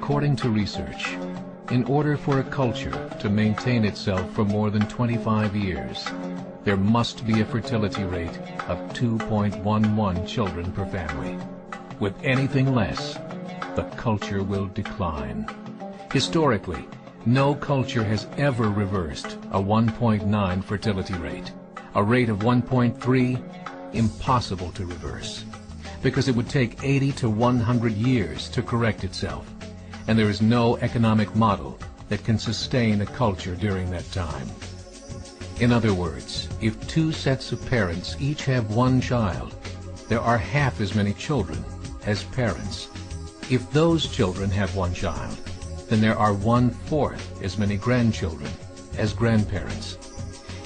According to research, in order for a culture to maintain itself for more than 25 years, there must be a fertility rate of 2.11 children per family. With anything less, the culture will decline. Historically, no culture has ever reversed a 1.9 fertility rate. A rate of 1.3, impossible to reverse, because it would take 80 to 100 years to correct itself, and there is no economic model that can sustain a culture during that time. In other words, if two sets of parents each have one child, there are half as many children as parents. If those children have one child, then there are 1/4 as many grandchildren as grandparents.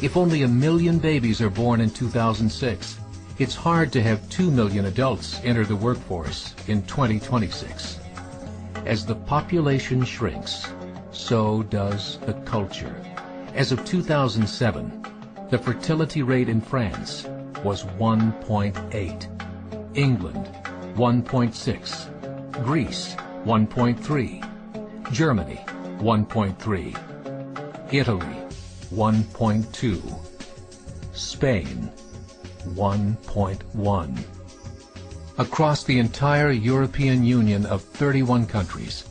If only 1 million babies are born in 2006, it's hard to have 2 million adults enter the workforce in 2026. As the population shrinks, so does the culture. As of 2007, the fertility rate in France was 1.8, England 1.6, Greece 1.3, Germany 1.3, Italy 1.2, Spain 1.1. Across the entire European Union of 31 countries,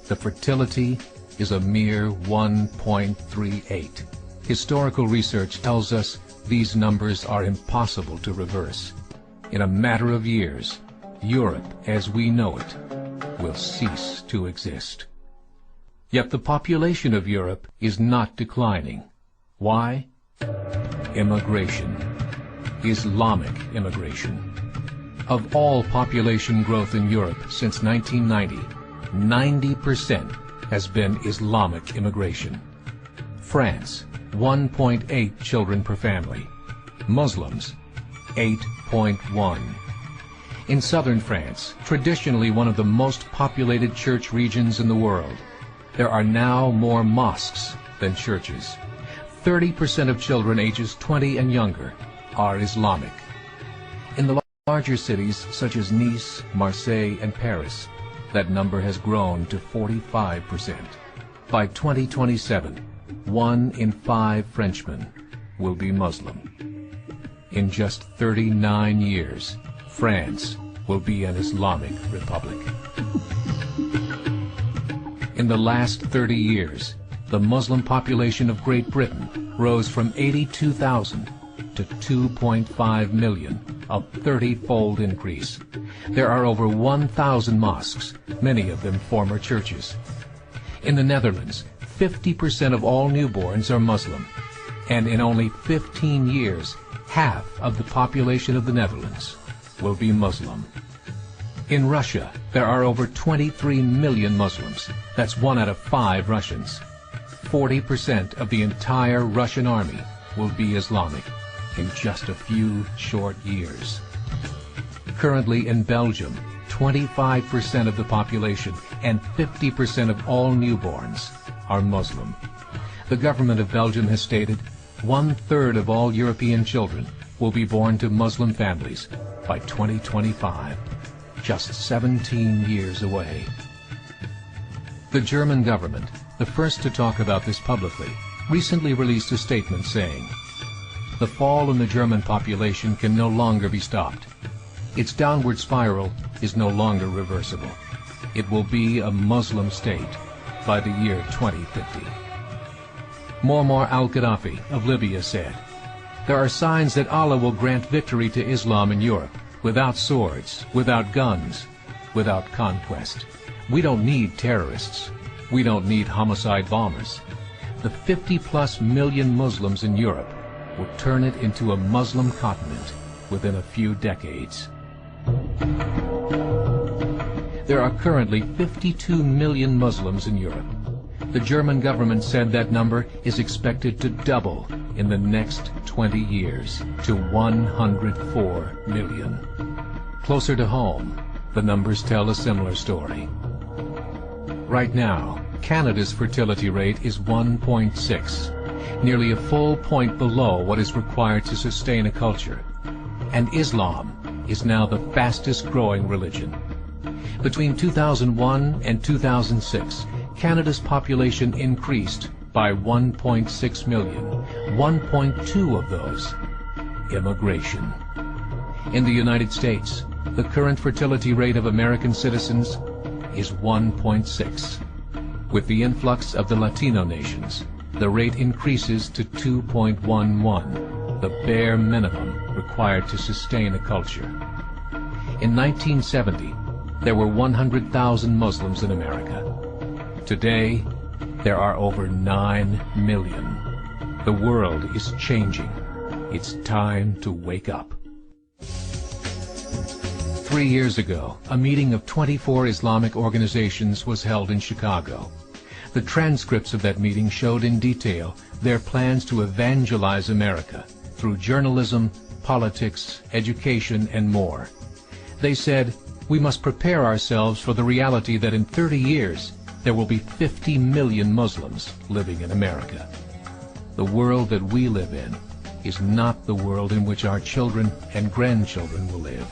the fertility is a mere 1.38. Historical research tells us these numbers are impossible to reverse. In a matter of years, Europe as we know it will cease to exist. Yet the population of Europe is not declining. Why? Immigration. Islamic immigration. Of all population growth in Europe since 1990, 90% has been Islamic immigration. France, 1.8 children per family. Muslims, 8.1. In southern France, traditionally one of the most populated church regions in the world, there are now more mosques than churches. 30% of children ages 20 and younger are Islamic. In the larger cities such as Nice, Marseille, and Paris, that number has grown to 45%. By 2027, 1 in 5 Frenchmen will be Muslim. In just 39 years, France will be an Islamic republic. In the last 30 years, the Muslim population of Great Britain rose from 82,000 to 2.5 million, a 30-fold increase. There are over 1,000 mosques, many of them former churches. In the Netherlands, 50% of all newborns are Muslim, and in only 15 years, half of the population of the Netherlands will be Muslim. In Russia, there are over 23 million Muslims. That's 1 out of 5 Russians. 40% of the entire Russian army will be Islamic in just a few short years. Currently in Belgium, 25% of the population and 50% of all newborns are Muslim. The government of Belgium has stated 1/3 of all European children will be born to Muslim families by 2025, just 17 years away. The German government, the first to talk about this publicly, recently released a statement saying, "The fall in the German population can no longer be stopped. Its downward spiral is no longer reversible. It will be a Muslim state by the year 2050. Muammar al-Gaddafi of Libya said, "There are signs that Allah will grant victory to Islam in Europe, without swords, without guns, without conquest. We don't need terrorists. We don't need homicide bombers. The 50+ million Muslims in Europe will turn it into a Muslim continent within a few decades." There are currently 52 million Muslims in Europe. The German government said that number is expected to double in the next 20 years to 104 million. Closer to home, the numbers tell a similar story. Right now, Canada's fertility rate is 1.6, nearly a full point below what is required to sustain a culture. And Islam is now the fastest growing religion. Between 2001 and 2006, Canada's population increased by 1.6 million, 1.2 of those immigration. In the United States, the current fertility rate of American citizens is 1.6. With the influx of the Latino nations, the rate increases to 2.11, the bare minimum required to sustain a culture. In 1970, there were 100,000 Muslims in America. Today, there are over 9 million. The world is changing. It's time to wake up. 3 years ago, a meeting of 24 Islamic organizations was held in Chicago. The transcripts of that meeting showed in detail their plans to evangelize America through journalism, politics, education, and more. They said, we must prepare ourselves for the reality that in 30 years, there will be 50 million Muslims living in America. The world that we live in is not the world in which our children and grandchildren will live.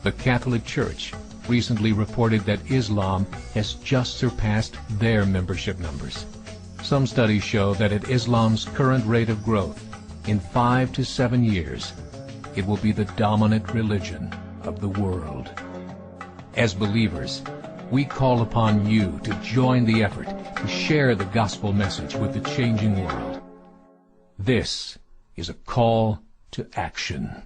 The Catholic Church recently reported that Islam has just surpassed their membership numbers. Some studies show that at Islam's current rate of growth, in 5 to 7 years, it will be the dominant religion of the world. As believers, we call upon you to join the effort to share the gospel message with the changing world. This is a call to action.